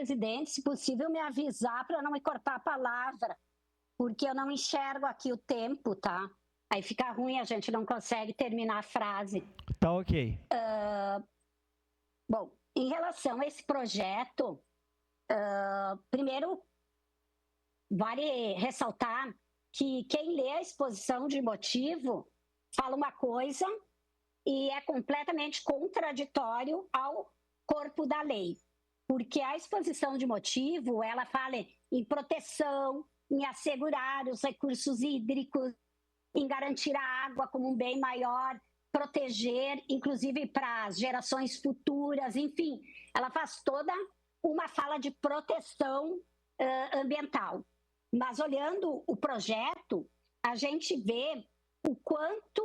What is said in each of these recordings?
presidente, se possível, me avisar para não me cortar a palavra, porque eu não enxergo aqui o tempo, tá? Aí fica ruim, a gente não consegue terminar a frase. Tá ok. Bom, em relação a esse projeto, primeiro, vale ressaltar que quem lê a exposição de motivo fala uma coisa e é completamente contraditório ao corpo da lei. Porque a exposição de motivo, ela fala em proteção, em assegurar os recursos hídricos, em garantir a água como um bem maior, proteger, inclusive para as gerações futuras, enfim, ela faz toda uma fala de proteção ambiental. Mas olhando o projeto, a gente vê o quanto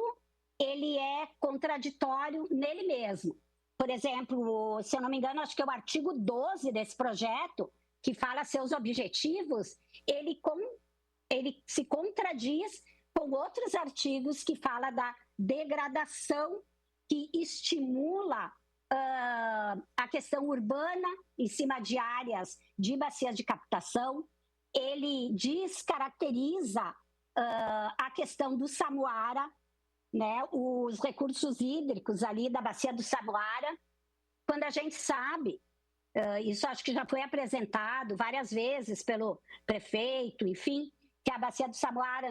ele é contraditório nele mesmo. Por exemplo, se eu não me engano, acho que é o artigo 12 desse projeto, que fala seus objetivos, ele se contradiz com outros artigos que fala da degradação que estimula a questão urbana em cima de áreas de bacias de captação. Ele descaracteriza a questão do Samuara, né, os recursos hídricos ali da bacia do Samuara, quando a gente sabe, isso acho que já foi apresentado várias vezes pelo prefeito, enfim, que a bacia do Samuara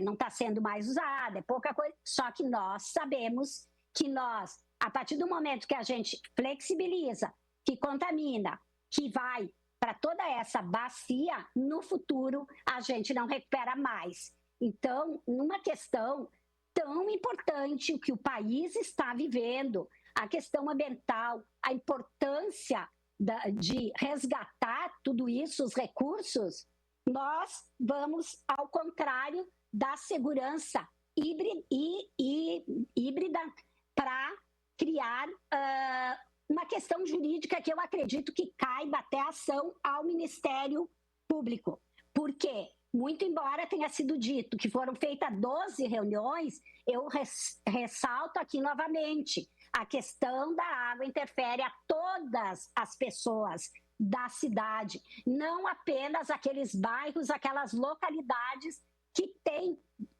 não está sendo mais usada, é pouca coisa, só que nós sabemos que nós, a partir do momento que a gente flexibiliza, que contamina, que vai para toda essa bacia, no futuro a gente não recupera mais. Então, numa questão tão importante, o que o país está vivendo, a questão ambiental, a importância de resgatar tudo isso, os recursos, nós vamos ao contrário da segurança híbrida para criar uma questão jurídica que eu acredito que caiba até ação ao Ministério Público. Por quê? Muito embora tenha sido dito que foram feitas 12 reuniões, eu ressalto aqui novamente, a questão da água interfere a todas as pessoas da cidade, não apenas aqueles bairros, aquelas localidades que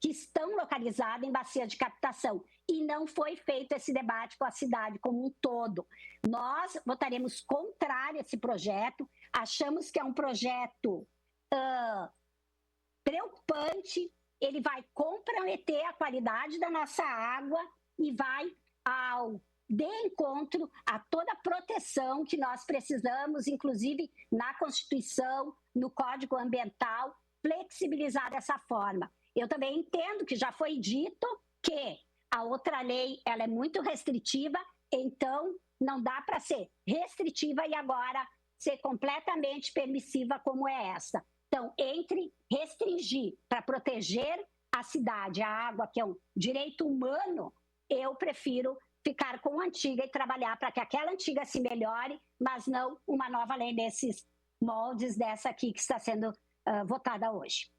estão localizadas em bacia de captação. E não foi feito esse debate com a cidade como um todo. Nós votaremos contrário a esse projeto, achamos que é um projeto preocupante, ele vai comprometer a qualidade da nossa água e vai de encontro a toda a proteção que nós precisamos, inclusive na Constituição, no Código Ambiental, flexibilizar dessa forma. Eu também entendo que já foi dito que a outra lei ela é muito restritiva, então não dá para ser restritiva e agora ser completamente permissiva como é essa. Então, entre restringir para proteger a cidade, a água, que é um direito humano, eu prefiro ficar com a antiga e trabalhar para que aquela antiga se melhore, mas não uma nova lei desses moldes dessa aqui que está sendo votada hoje.